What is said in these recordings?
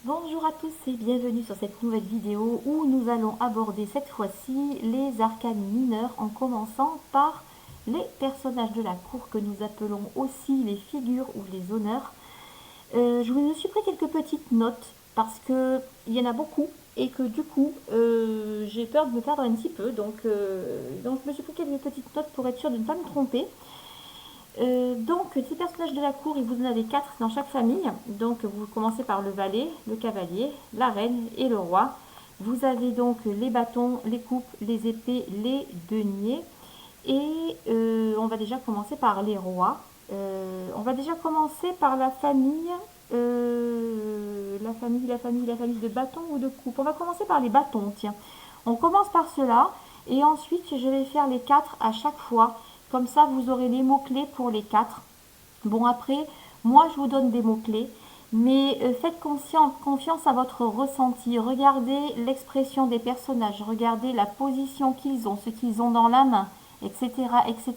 Bonjour à tous et bienvenue sur cette nouvelle vidéo où nous allons aborder cette fois-ci les arcanes mineurs en commençant par les personnages de la cour que nous appelons aussi les figures ou les honneurs. Je me suis pris quelques petites notes parce que il y en a beaucoup et que du coup j'ai peur de me perdre un petit peu donc je me suis pris quelques petites notes pour être sûre de ne pas me tromper. Donc, ces personnages de la cour, vous en avez 4 dans chaque famille. Donc, vous commencez par le valet, le cavalier, la reine et le roi. Vous avez donc les bâtons, les coupes, les épées, les deniers. Et on va déjà commencer par les rois. On va déjà commencer par la famille de bâtons ou de coupes. On va commencer par les bâtons, tiens. On commence par cela et ensuite je vais faire les 4 à chaque fois. Comme ça, vous aurez les mots-clés pour les 4. Bon, après, moi, je vous donne des mots-clés, mais faites confiance à votre ressenti. Regardez l'expression des personnages, regardez la position qu'ils ont, ce qu'ils ont dans la main, etc., etc.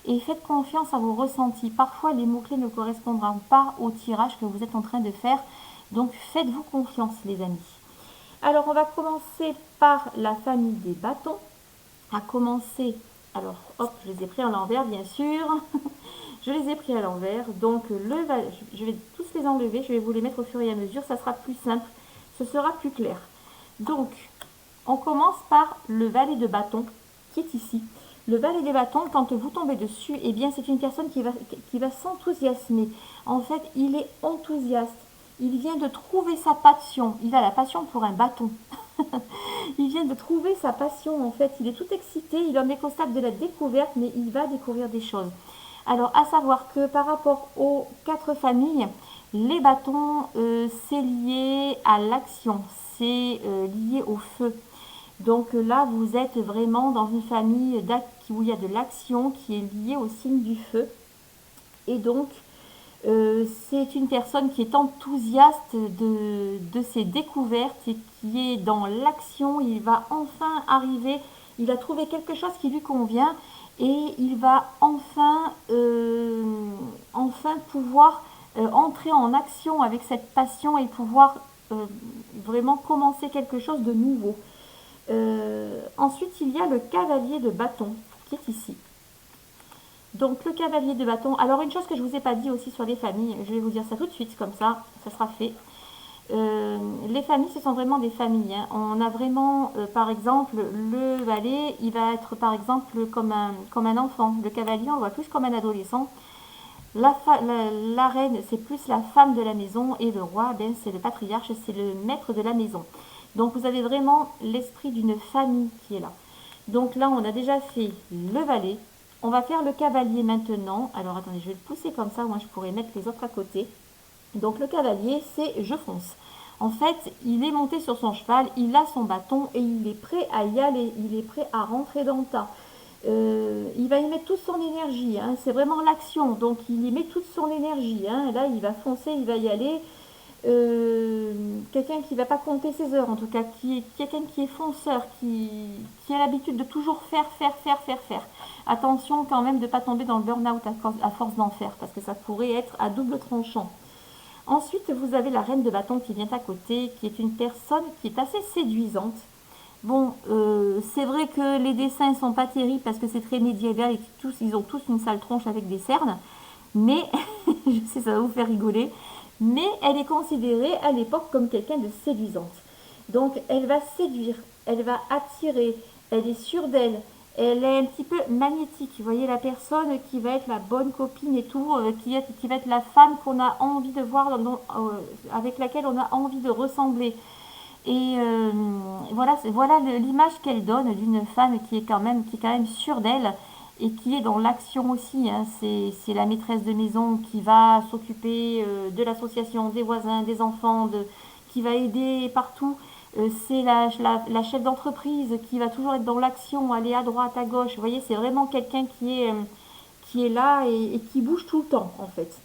Et faites confiance à vos ressentis. Parfois, les mots-clés ne correspondront pas au tirage que vous êtes en train de faire. Donc, faites-vous confiance, les amis. Alors, on va commencer par la famille des bâtons. À commencer, alors, hop, je les ai pris à l'envers, bien sûr. Je les ai pris à l'envers, donc je vais tous les enlever, je vais vous les mettre au fur et à mesure, ça sera plus simple, ce sera plus clair. Donc, on commence par le valet de bâton qui est ici. Le valet de bâton, quand vous tombez dessus, eh bien c'est une personne qui va s'enthousiasmer. En fait, il est enthousiaste, il vient de trouver sa passion, il a la passion pour un bâton. Il vient de trouver sa passion, en fait, il est tout excité, il en est qu'au stade de la découverte, mais il va découvrir des choses. Alors, à savoir que par rapport aux 4 familles, les bâtons, c'est lié à l'action, c'est lié au feu. Donc là, vous êtes vraiment dans une famille où il y a de l'action qui est liée au signe du feu. Et donc, c'est une personne qui est enthousiaste de ses découvertes et qui est dans l'action. Il va enfin arriver, il a trouvé quelque chose qui lui convient et il va enfin pouvoir entrer en action avec cette passion et pouvoir vraiment commencer quelque chose de nouveau. Ensuite, il y a le cavalier de bâton qui est ici. Donc le cavalier de bâton. Alors une chose que je ne vous ai pas dit aussi sur les familles, je vais vous dire ça tout de suite, comme ça sera fait. Les familles, ce sont vraiment des familles, hein. On a vraiment, par exemple, le valet, il va être par exemple comme un enfant. Le cavalier, on le voit plus comme un adolescent. La reine, c'est plus la femme de la maison. Et le roi, ben, c'est le patriarche, c'est le maître de la maison. Donc vous avez vraiment l'esprit d'une famille qui est là. Donc là, on a déjà fait le valet. On va faire le cavalier maintenant. Alors attendez, je vais le pousser comme ça, moi je pourrais mettre les autres à côté. Donc le cavalier, c'est je fonce. En fait, il est monté sur son cheval, il a son bâton et il est prêt à y aller, il est prêt à rentrer dans le tas. Il va y mettre toute son énergie, hein. C'est vraiment l'action, donc il y met toute son énergie, hein. Là, il va foncer, il va y aller. Quelqu'un qui ne va pas compter ses heures, en tout cas, quelqu'un qui est fonceur, qui a l'habitude de toujours faire. Attention quand même de ne pas tomber dans le burn-out à force d'en faire, parce que ça pourrait être à double tranchant. Ensuite, vous avez la reine de bâton qui vient à côté, qui est une personne qui est assez séduisante. Bon, c'est vrai que les dessins ne sont pas terribles parce que c'est très médiéval et ils ont tous une sale tronche avec des cernes. Mais, je sais, ça va vous faire rigoler, mais elle est considérée à l'époque comme quelqu'un de séduisante. Donc, elle va séduire, elle va attirer, elle est sûre d'elle, elle est un petit peu magnétique. Vous voyez la personne qui va être la bonne copine et tout, qui va être la femme qu'on a envie de voir, avec laquelle on a envie de ressembler. Et voilà l'image qu'elle donne d'une femme qui est quand même sûre d'elle et qui est dans l'action aussi, hein. C'est la maîtresse de maison qui va s'occuper de l'association, des voisins, des enfants, qui va aider partout. C'est la chef d'entreprise qui va toujours être dans l'action, aller à droite, à gauche. Vous voyez, c'est vraiment quelqu'un qui est là et qui bouge tout le temps, en fait.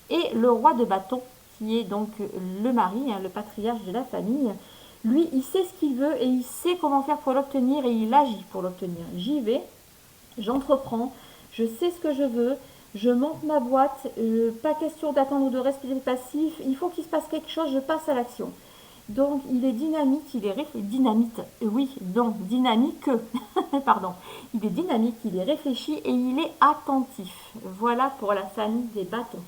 Et le roi de bâton, qui est donc le mari, hein, le patriarche de la famille, lui, il sait ce qu'il veut et il sait comment faire pour l'obtenir et il agit pour l'obtenir. J'y vais, j'entreprends, je sais ce que je veux, Je monte ma boîte, pas question d'attendre ou de respirer passif, il faut qu'il se passe quelque chose, je passe à l'action. Donc il est dynamique, il est dynamite, oui, non, dynamique, pardon. Il est dynamique, il est réfléchi et il est attentif. Voilà pour la famille des bâtons.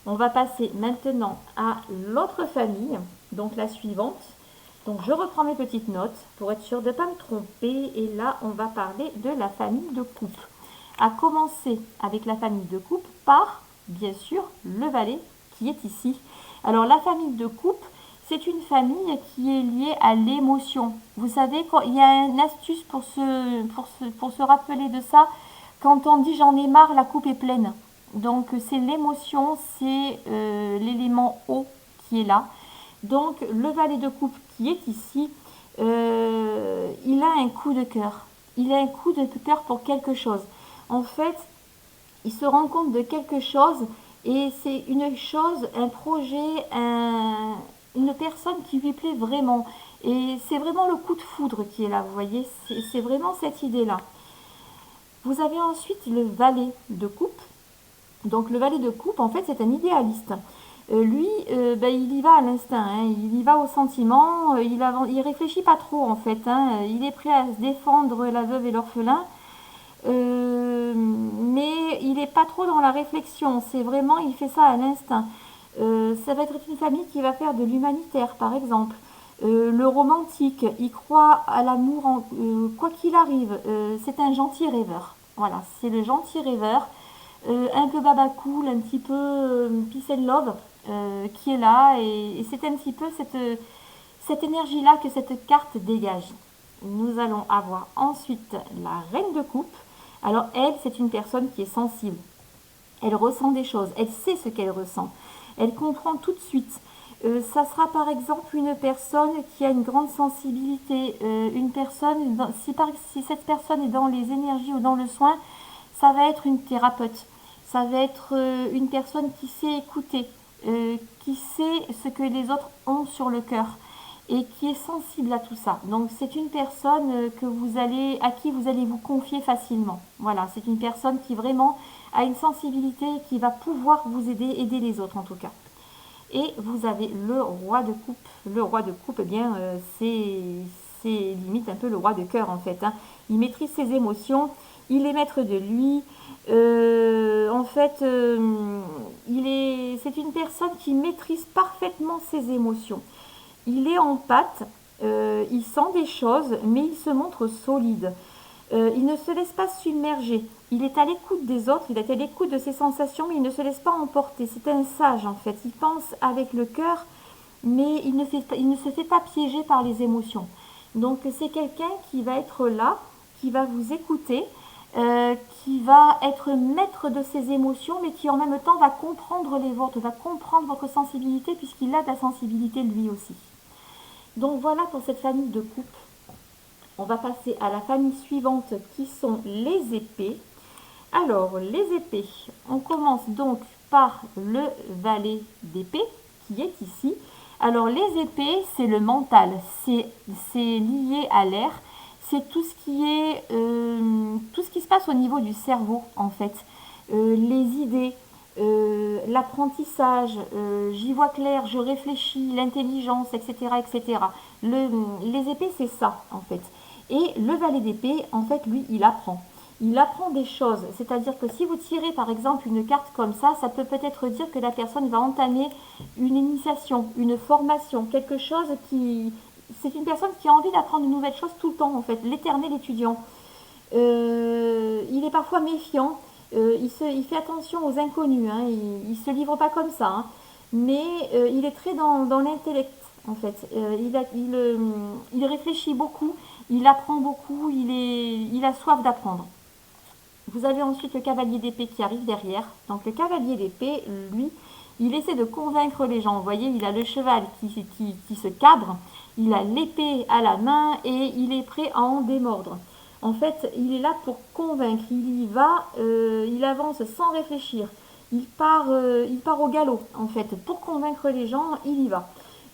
On va passer maintenant à l'autre famille, donc la suivante. Donc je reprends mes petites notes pour être sûre de ne pas me tromper. Et là, on va parler de la famille de coupe. À commencer avec la famille de coupe par, bien sûr, le valet qui est ici. Alors la famille de coupe, c'est une famille qui est liée à l'émotion. Vous savez, il y a une astuce pour se rappeler de ça. Quand on dit j'en ai marre, la coupe est pleine. Donc c'est l'émotion, c'est l'élément eau qui est là. Donc le valet de coupe qui est ici, il a un coup de cœur. Il a un coup de cœur pour quelque chose. En fait, il se rend compte de quelque chose et c'est une chose, un projet, une personne qui lui plaît vraiment. Et c'est vraiment le coup de foudre qui est là, vous voyez, c'est vraiment cette idée-là. Vous avez ensuite le valet de coupe. Donc le valet de coupe, en fait, c'est un idéaliste. Lui, il y va à l'instinct, hein, il y va au sentiment, il réfléchit pas trop en fait, hein, il est prêt à se défendre la veuve et l'orphelin, mais il n'est pas trop dans la réflexion, c'est vraiment, il fait ça à l'instinct. Ça va être une famille qui va faire de l'humanitaire par exemple. Le romantique, il croit à l'amour quoi qu'il arrive, c'est un gentil rêveur. Voilà, c'est le gentil rêveur. Un peu baba cool, un petit peu peace and love qui est là et c'est un petit peu cette énergie-là que cette carte dégage. Nous allons avoir ensuite la reine de coupe. Alors elle, c'est une personne qui est sensible. Elle ressent des choses, elle sait ce qu'elle ressent. Elle comprend tout de suite. Ça sera par exemple une personne qui a une grande sensibilité, une personne, si cette personne est dans les énergies ou dans le soin, ça va être une thérapeute, ça va être une personne qui sait écouter, qui sait ce que les autres ont sur le cœur et qui est sensible à tout ça. Donc c'est une personne à qui vous allez vous confier facilement. Voilà, c'est une personne qui vraiment a une sensibilité et qui va pouvoir vous aider les autres en tout cas. Et vous avez le roi de coupe. Le roi de coupe, eh bien, c'est limite un peu le roi de cœur en fait, hein. Il maîtrise ses émotions, il est maître de lui. En fait, c'est une personne qui maîtrise parfaitement ses émotions. Il est en pâte, il sent des choses, mais il se montre solide. Il ne se laisse pas submerger. Il est à l'écoute des autres, il est à l'écoute de ses sensations, mais il ne se laisse pas emporter. C'est un sage en fait. Il pense avec le cœur, mais il ne se fait pas piéger par les émotions. Donc c'est quelqu'un qui va être là, qui va vous écouter, qui va être maître de ses émotions, mais qui en même temps va comprendre les vôtres, va comprendre votre sensibilité, puisqu'il a de la sensibilité lui aussi. Donc voilà pour cette famille de coupe. On va passer à la famille suivante qui sont les épées. Alors, les épées, on commence donc par le valet d'épée qui est ici. Alors, les épées, c'est le mental, c'est lié à l'air, c'est tout tout ce qui se passe au niveau du cerveau en fait. Les idées, l'apprentissage, j'y vois clair, je réfléchis, l'intelligence, etc. etc. Les épées, c'est ça en fait. Et le valet d'épée, en fait, lui, il apprend. Il apprend des choses. C'est-à-dire que si vous tirez, par exemple, une carte comme ça peut peut-être dire que la personne va entamer une initiation, une formation, quelque chose qui... C'est une personne qui a envie d'apprendre de nouvelles choses tout le temps, en fait. L'éternel étudiant. Il est parfois méfiant. Il fait attention aux inconnus. Hein. Il ne se livre pas comme ça. Hein. Mais il est très dans l'intellect, en fait. Il réfléchit beaucoup. Il apprend beaucoup, il a soif d'apprendre. Vous avez ensuite le cavalier d'épée qui arrive derrière. Donc le cavalier d'épée, lui, il essaie de convaincre les gens. Vous voyez, il a le cheval qui se cabre, il a l'épée à la main et il est prêt à en démordre. En fait, il est là pour convaincre. Il y va, il avance sans réfléchir. Il part au galop, en fait. Pour convaincre les gens, il y va.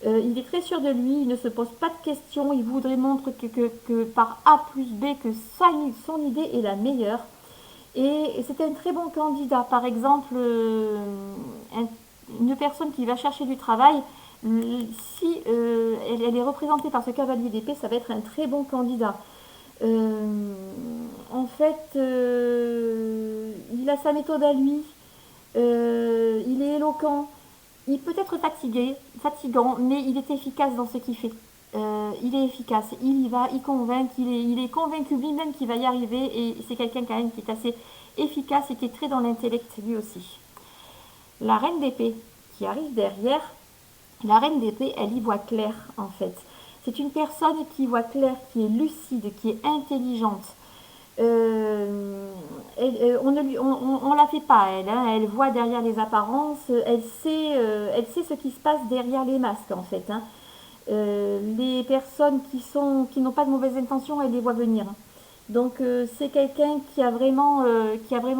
Il est très sûr de lui, il ne se pose pas de questions, il voudrait montrer que par A plus B que son idée est la meilleure. Et c'est un très bon candidat. Par exemple, une personne qui va chercher du travail, si elle est représentée par ce cavalier d'épée, ça va être un très bon candidat. En fait, il a sa méthode à lui, il est éloquent, il peut être fatigant, mais il est efficace dans ce qu'il fait. Il est efficace, il y va, il convainc, il est convaincu lui-même qu'il va y arriver et c'est quelqu'un quand même qui est assez efficace et qui est très dans l'intellect lui aussi. La reine d'épée qui arrive derrière, la reine d'épée, elle y voit clair en fait. C'est une personne qui voit clair, qui est lucide, qui est intelligente. On ne on la fait pas, elle, hein. Elle voit derrière les apparences, elle sait ce qui se passe derrière les masques en fait, hein. Les personnes qui n'ont pas de mauvaises intentions, elle les voit venir. Donc c'est quelqu'un qui a vraiment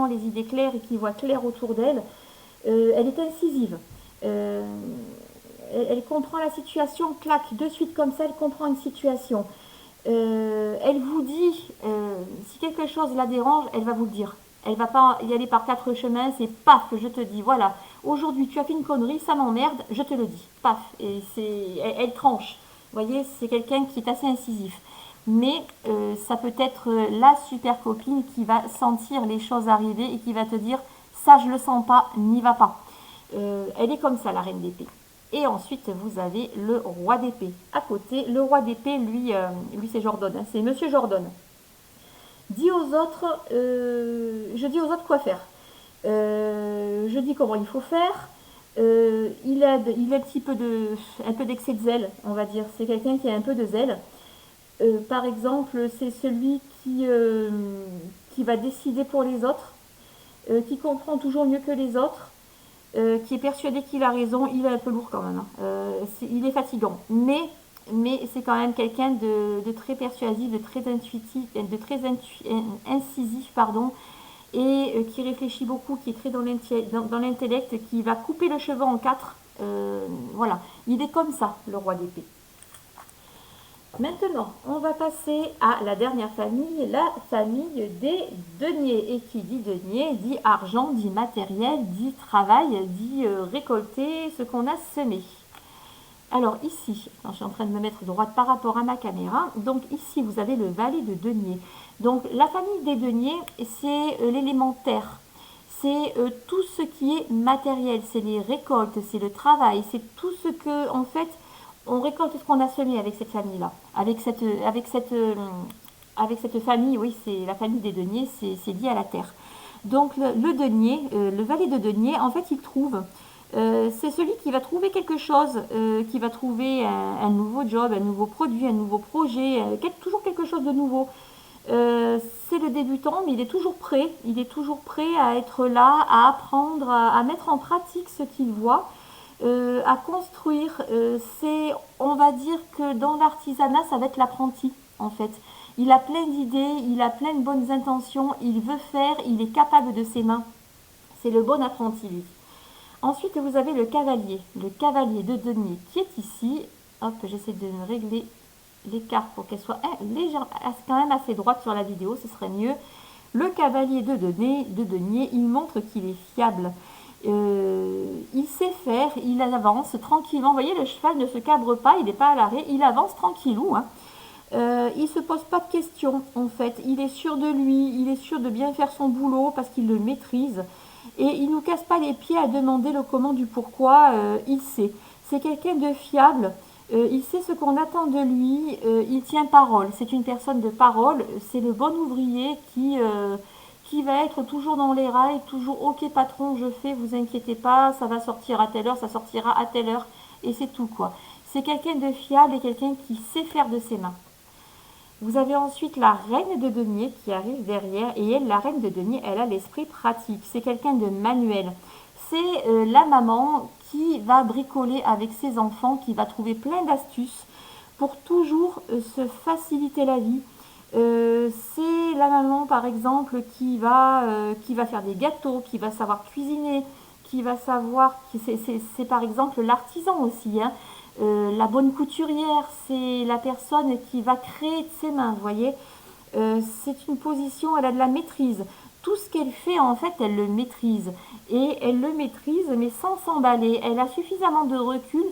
les idées claires et qui voit clair autour d'elle. Elle est incisive. Euh, elle comprend la situation, claque de suite comme ça, elle comprend une situation. Elle vous dit, si quelque chose la dérange, elle va vous le dire. Elle va pas y aller par quatre chemins, c'est paf, je te dis, voilà, aujourd'hui tu as fait une connerie, ça m'emmerde, je te le dis, paf, et elle tranche. Vous voyez, c'est quelqu'un qui est assez incisif. Mais ça peut être la super copine qui va sentir les choses arriver et qui va te dire, ça je le sens pas, n'y va pas. Elle est comme ça, la reine d'épée. Et ensuite, vous avez le roi d'épée. À côté, le roi d'épée, lui c'est Jordan, hein, c'est Monsieur Jordan. Je dis aux autres quoi faire. Je dis comment il faut faire. Il a un peu d'excès de zèle, on va dire. C'est quelqu'un qui a un peu de zèle. Par exemple, c'est celui qui va décider pour les autres, qui comprend toujours mieux que les autres, qui est persuadé qu'il a raison. Il est un peu lourd quand même, hein. Il est fatigant. Mais c'est quand même quelqu'un de très persuasif, de très intuitif, incisif, pardon, et qui réfléchit beaucoup, qui est très dans l'intellect, qui va couper le cheveu en quatre. Voilà, il est comme ça, le roi d'épée. Maintenant, on va passer à la dernière famille, la famille des deniers. Et qui dit denier, dit argent, dit matériel, dit travail, dit récolter ce qu'on a semé. Alors ici, je suis en train de me mettre droite par rapport à ma caméra. Donc ici, vous avez le valet de denier. Donc la famille des deniers, c'est l'élémentaire. C'est tout ce qui est matériel, c'est les récoltes, c'est le travail, c'est tout ce que, en fait, on récolte ce qu'on a semé avec cette famille-là. Avec cette famille, oui, c'est la famille des deniers, c'est lié à la terre. Donc le denier, le valet de denier, en fait, il trouve. C'est celui qui va trouver quelque chose, qui va trouver nouveau job, un nouveau produit, un nouveau projet, toujours quelque chose de nouveau. C'est le débutant, mais il est toujours prêt. Il est toujours prêt à être là, à apprendre, à mettre en pratique ce qu'il voit, à construire. On va dire que dans l'artisanat, ça va être l'apprenti, en fait. Il a plein d'idées, il a plein de bonnes intentions, il veut faire, il est capable de ses mains. C'est le bon apprenti, lui. Ensuite, vous avez le cavalier de denier qui est ici. Hop, j'essaie de régler l'écart pour qu'elle soit légère, quand même assez droite sur la vidéo, ce serait mieux. Le cavalier de denier, il montre qu'il est fiable. Il sait faire, il avance tranquillement. Vous voyez, le cheval ne se cabre pas, il n'est pas à l'arrêt, il avance tranquillou, hein. Il ne se pose pas de questions, en fait. Il est sûr de lui, il est sûr de bien faire son boulot parce qu'il le maîtrise. Et il ne nous casse pas les pieds à demander le comment du pourquoi, il sait. C'est quelqu'un de fiable, il sait ce qu'on attend de lui, il tient parole. C'est une personne de parole, c'est le bon ouvrier qui va être toujours dans les rails, toujours ok patron, je fais, vous inquiétez pas, ça va sortir à telle heure, ça sortira à telle heure, et c'est tout quoi. C'est quelqu'un de fiable et quelqu'un qui sait faire de ses mains. Vous avez ensuite la reine de denier qui arrive derrière et elle, la reine de denier, elle a l'esprit pratique. C'est quelqu'un de manuel. C'est la maman qui va bricoler avec ses enfants, qui va trouver plein d'astuces pour toujours se faciliter la vie. C'est la maman par exemple qui va faire des gâteaux, qui va savoir cuisiner, qui va savoir, c'est par exemple l'artisan aussi, hein. La bonne couturière, c'est la personne qui va créer de ses mains, vous voyez. C'est une position, elle a de la maîtrise. tout ce qu'elle fait, en fait, elle le maîtrise. Et elle le maîtrise, mais sans s'emballer. Elle a suffisamment de recul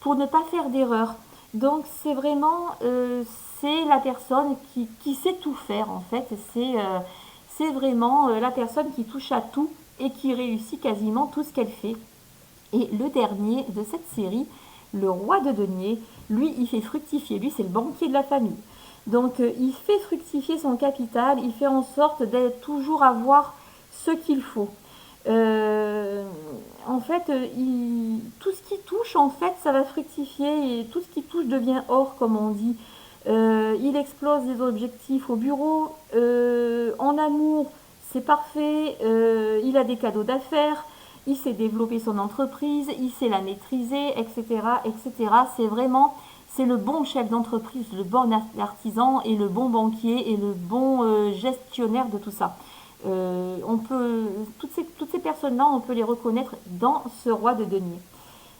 pour ne pas faire d'erreur. Donc, c'est vraiment, c'est la personne qui sait tout faire, en fait. C'est vraiment la personne qui touche à tout et qui réussit quasiment tout ce qu'elle fait. Et le dernier de cette série, le roi de denier, lui, il fait fructifier. Lui, c'est le banquier de la famille. Donc, il fait fructifier son capital. Il fait en sorte d'être toujours avoir ce qu'il faut. Euh, En fait, tout ce qui touche, en fait, ça va fructifier et tout ce qui touche devient or, comme on dit. Il explose les objectifs au bureau. En amour, c'est parfait. Il a des cadeaux d'affaires. Il sait développer son entreprise. Il sait la maîtriser, etc., etc. C'est vraiment, c'est le bon chef d'entreprise, le bon artisan et le bon banquier et le bon gestionnaire de tout ça. On peut, toutes ces personnes-là, on peut les reconnaître dans ce roi de denier.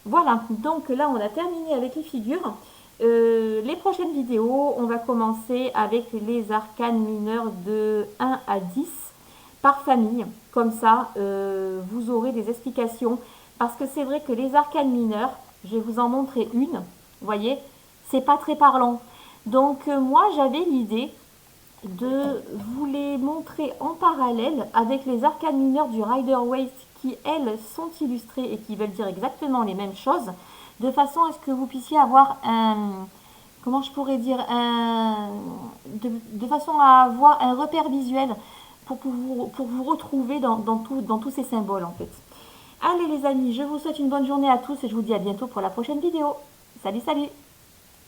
Voilà, donc là on a terminé avec les figures. Les prochaines vidéos, on va commencer avec les arcanes mineurs de 1 à 10 par famille. Comme ça, vous aurez des explications. Parce que c'est vrai que les arcanes mineurs, je vais vous en montrer une. Vous voyez, c'est pas très parlant. Donc moi j'avais l'idée de vous les montrer en parallèle avec les arcanes mineures du Rider-Waite qui, elles, sont illustrées et qui veulent dire exactement les mêmes choses, de façon à ce que vous puissiez avoir un, comment je pourrais dire, de façon à avoir un repère visuel pour vous retrouver dans tous ces symboles en fait. Allez les amis, je vous souhaite une bonne journée à tous et je vous dis à bientôt pour la prochaine vidéo. Salut, salut!